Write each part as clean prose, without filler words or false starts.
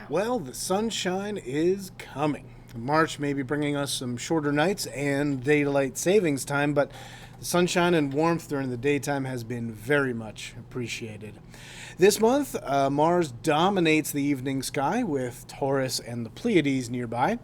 Well, the sunshine is coming. March may be bringing us some shorter nights and daylight savings time, but the sunshine and warmth during the daytime has been very much appreciated. This month, Mars dominates the evening sky with Taurus and the Pleiades nearby,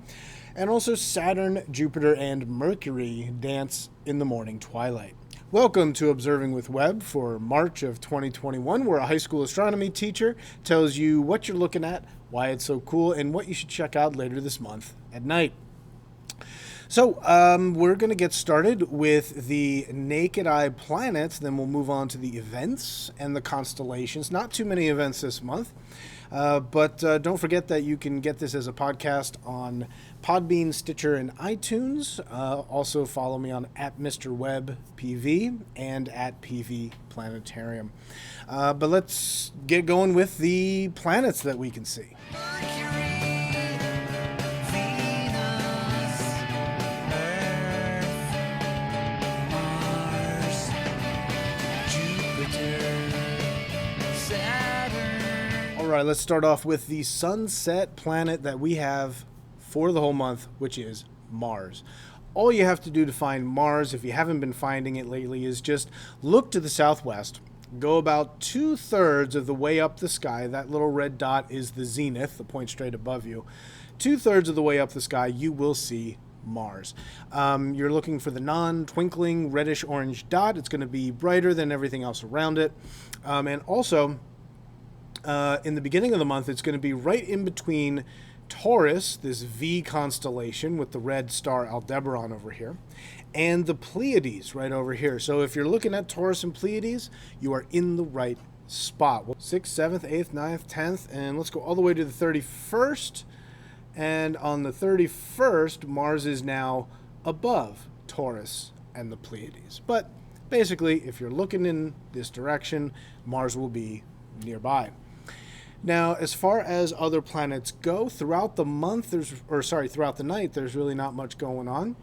and also Saturn, Jupiter, and Mercury dance in the morning twilight. Welcome to Observing with Webb for March of 2021, where a high school astronomy teacher tells you what you're looking at, why it's so cool, and what you should check out later this month at night. So we're going to get started with the naked eye planets, then we'll move on to the events and the constellations. Not too many events this month, but don't forget that you can get this as a podcast on Podbean, Stitcher, and iTunes. Also follow me on @MrWebbPV and @PV Planetarium. But let's get going with the planets that we can see. All right, let's start off with the sunset planet that we have for the whole month, which is Mars. All you have to do to find Mars, if you haven't been finding it lately, is just look to the southwest, go about 2/3 of the way up the sky. That little red dot is the zenith, the point straight above you. 2/3 of the way up the sky, you will see Mars. You're looking for the non-twinkling reddish-orange dot. It's going to be brighter than everything else around it. And also, in the beginning of the month, it's going to be right in between Taurus, this V constellation with the red star Aldebaran over here, and the Pleiades right over here. So if you're looking at Taurus and Pleiades, you are in the right spot. 6th, 7th, 8th, 9th, 10th, and let's go all the way to the 31st. And on the 31st, Mars is now above Taurus and the Pleiades. But basically, if you're looking in this direction, Mars will be nearby. Now, as far as other planets go, throughout the month, throughout the night, there's really not much going on.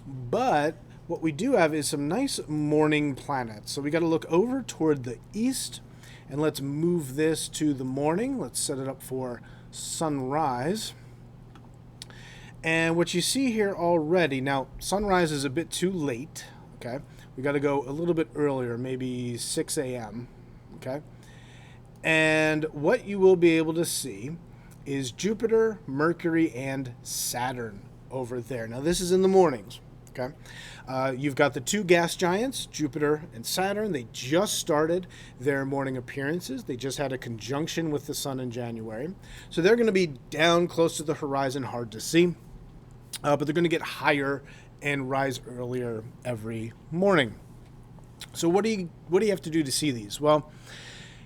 But what we do have is some nice morning planets. So we got to look over toward the east, and let's move this to the morning. Let's set it up for sunrise. And what you see here already, now sunrise is a bit too late, okay? We got to go a little bit earlier, maybe 6 a.m., okay? And what you will be able to see is Jupiter, Mercury, and Saturn over there. Now, this is in the mornings, okay? You've got the two gas giants, Jupiter and Saturn. They just started their morning appearances. They just had a conjunction with the sun in January. So they're going to be down close to the horizon, hard to see. But they're going to get higher and rise earlier every morning. So what do you have to do to see these? Well,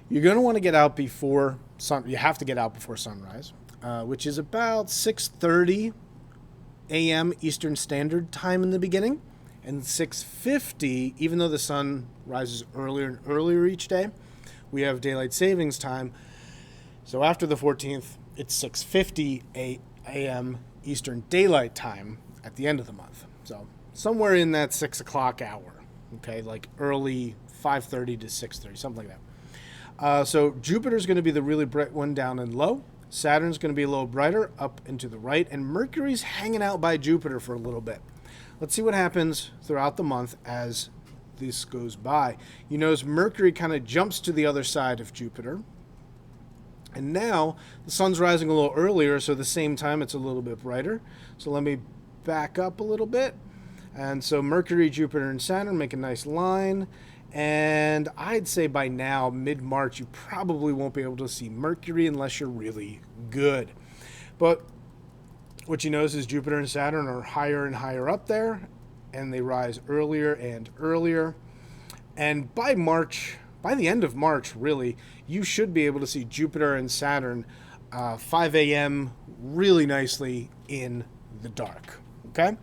you're going to want to get out before you have to get out before sunrise, which is about 6:30 a.m. Eastern Standard Time in the beginning, and 6:50, even though the sun rises earlier and earlier each day, we have daylight savings time. So after the 14th, it's 6:50 a.m. Eastern Daylight Time at the end of the month. So somewhere in that 6 o'clock hour, okay, like early 5:30 to 6:30, something like that. So Jupiter's going to be the really bright one down and low. Saturn's going to be a little brighter up and to the right. And Mercury's hanging out by Jupiter for a little bit. Let's see what happens throughout the month as this goes by. You notice Mercury kind of jumps to the other side of Jupiter. And now the sun's rising a little earlier, so at the same time it's a little bit brighter. So let me back up a little bit. And so Mercury, Jupiter, and Saturn make a nice line. And I'd say by now, mid-March, you probably won't be able to see Mercury unless you're really good. But what you notice is Jupiter and Saturn are higher and higher up there, and they rise earlier and earlier. And by the end of March, really, you should be able to see Jupiter and Saturn 5 a.m. really nicely in the dark. Okay?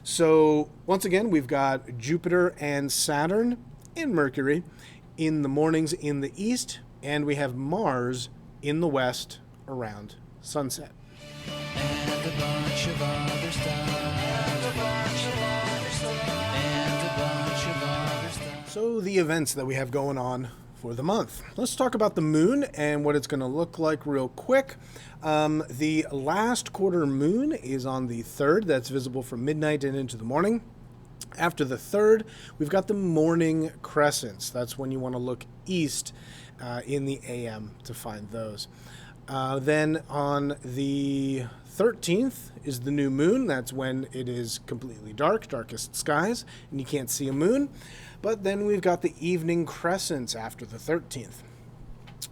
So once again, we've got Jupiter and Saturn and Mercury in the mornings in the east, and we have Mars in the west around sunset. And a bunch of other stuff. So the events that we have going on for the month. Let's talk about the moon and what it's going to look like real quick. The last quarter moon is on the 3rd. That's visible from midnight and into the morning. After the 3rd, we've got the morning crescents. That's when you want to look east in the AM to find those. Then on the 13th is the new moon. That's when it is completely dark, darkest skies, and you can't see a moon. But then we've got the evening crescents after the 13th.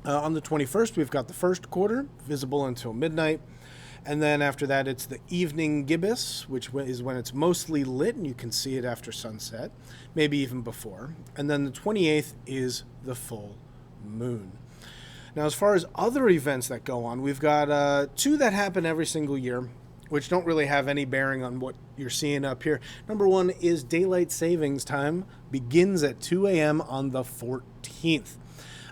On the 21st, we've got the first quarter, visible until midnight. And then after that, it's the evening gibbous, which is when it's mostly lit, and you can see it after sunset, maybe even before. And then the 28th is the full moon. Now, as far as other events that go on, we've got 2 that happen every single year, which don't really have any bearing on what you're seeing up here. Number 1 is daylight savings time begins at 2 a.m. on the 14th.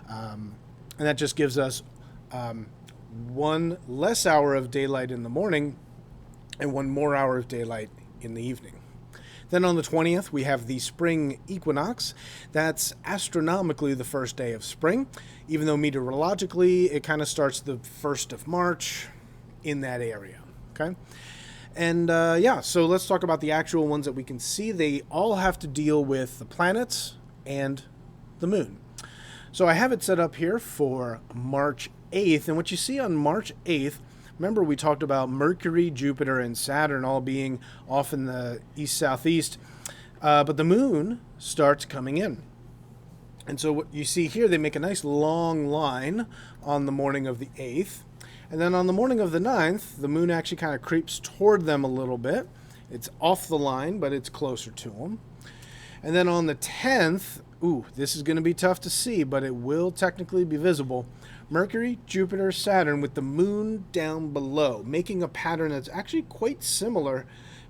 And that just gives us 1 less hour of daylight in the morning and 1 more hour of daylight in the evening. Then on the 20th, we have the spring equinox. That's astronomically the first day of spring, even though meteorologically it kind of starts the 1st of March in that area. Okay? And so let's talk about the actual ones that we can see. They all have to deal with the planets and the moon. So I have it set up here for March 8th, and what you see on March 8th, remember we talked about Mercury, Jupiter, and Saturn all being off in the east-southeast, but the moon starts coming in. And so what you see here, they make a nice long line on the morning of the 8th, and then on the morning of the 9th, the moon actually kind of creeps toward them a little bit. It's off the line, but it's closer to them. And then on the 10th, this is going to be tough to see, but it will technically be visible. Mercury, Jupiter, Saturn with the moon down below, making a pattern that's actually quite similar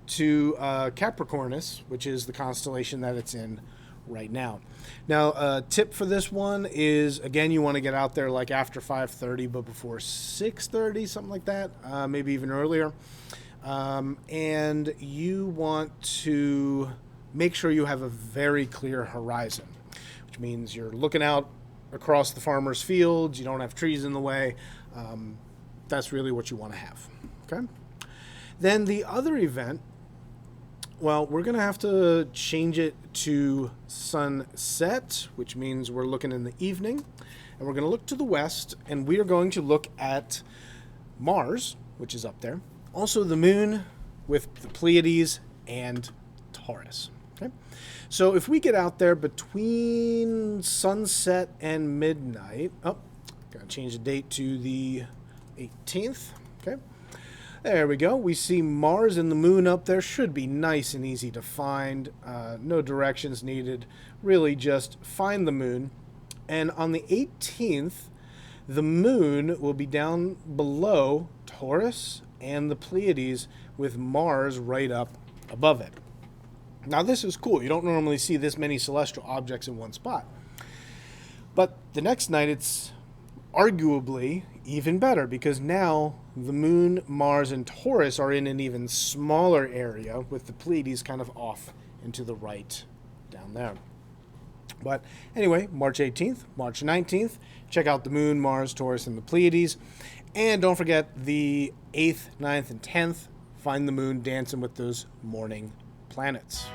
to Capricornus, which is the constellation that it's in right now. Now, a tip for this one is, again, you want to get out there like after 5:30, but before 6:30, something like that, maybe even earlier. And you want to make sure you have a very clear horizon, which means you're looking out across the farmer's fields, you don't have trees in the way. That's really what you want to have. Okay. Then the other event, well, we're going to have to change it to sunset, which means we're looking in the evening, and we're going to look to the west, and we are going to look at Mars, which is up there, also the moon with the Pleiades and Taurus. Okay. So if we get out there between sunset and midnight, gotta change the date to the 18th. Okay. There we go. We see Mars and the moon up there. Should be nice and easy to find. No directions needed. Really just find the moon. And on the 18th, the moon will be down below Taurus and the Pleiades with Mars right up above it. Now, this is cool. You don't normally see this many celestial objects in one spot. But the next night, it's arguably even better because now the moon, Mars, and Taurus are in an even smaller area with the Pleiades kind of off and to the right down there. But anyway, March 18th, March 19th, check out the moon, Mars, Taurus, and the Pleiades. And don't forget the 8th, 9th, and 10th. Find the moon dancing with those morning planets.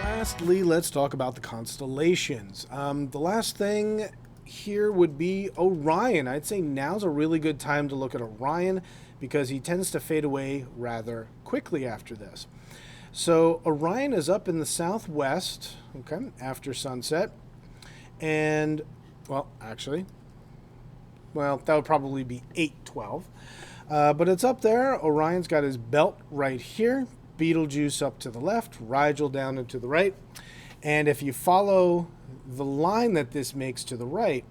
Lastly, let's talk about the constellations. The last thing here would be Orion. I'd say now's a really good time to look at Orion because he tends to fade away rather quickly after this. So Orion is up in the southwest, okay, after sunset. And, that would probably be 8:12. But it's up there. Orion's got his belt right here. Betelgeuse up to the left. Rigel down and to the right. And if you follow the line that this makes to the right,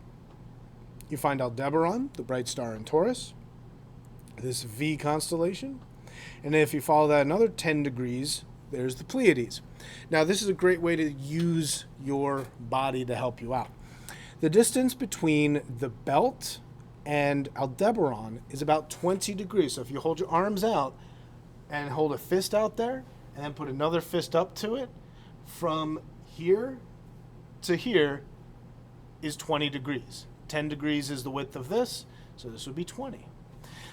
you find Aldebaran, the bright star in Taurus, this V constellation. And if you follow that another 10 degrees, there's the Pleiades. Now, this is a great way to use your body to help you out. The distance between the belt and Aldebaran is about 20 degrees. So if you hold your arms out and hold a fist out there and then put another fist up to it, from here to here is 20 degrees. 10 degrees is the width of this, so this would be 20.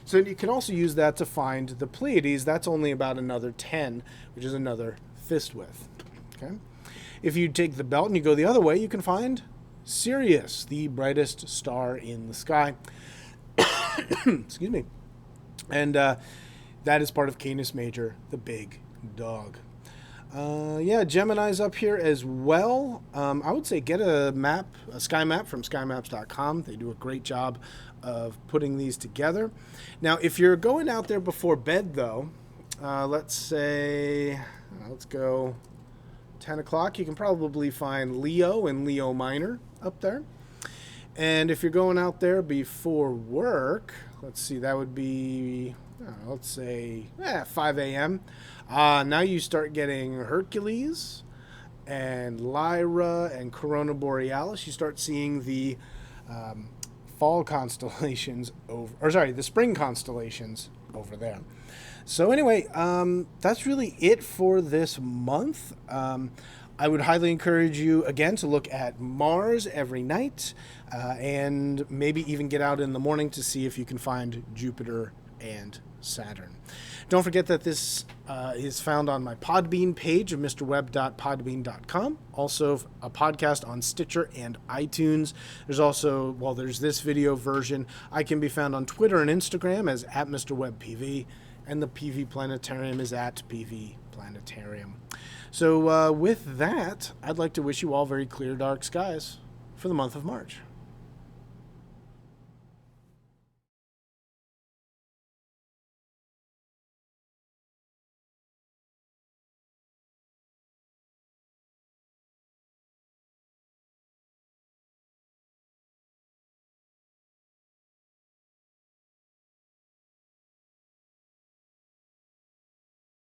So you can also use that to find the Pleiades. That's only about another 10, which is another fist width. Okay. If you take the belt and you go the other way, you can find Sirius, the brightest star in the sky. Excuse me. And that is part of Canis Major, the big dog. Yeah, Gemini's up here as well. I would say get a map, a sky map from skymaps.com. They do a great job of putting these together. Now, if you're going out there before bed, though, let's say, let's go 10 o'clock, you can probably find Leo and Leo Minor up there. And if you're going out there before work, let's see, that would be, let's say, 5 a.m. Now you start getting Hercules and Lyra and Corona Borealis. You start seeing the fall constellations the spring constellations over there. So anyway, that's really it for this month. I would highly encourage you, again, to look at Mars every night and maybe even get out in the morning to see if you can find Jupiter and Saturn. Don't forget that this is found on my Podbean page of mrwebb.podbean.com. Also, a podcast on Stitcher and iTunes. There's also, there's this video version. I can be found on Twitter and Instagram as @MrWebbPV, and the PV Planetarium is @PV Planetarium. So with that, I'd like to wish you all very clear, dark skies for the month of March.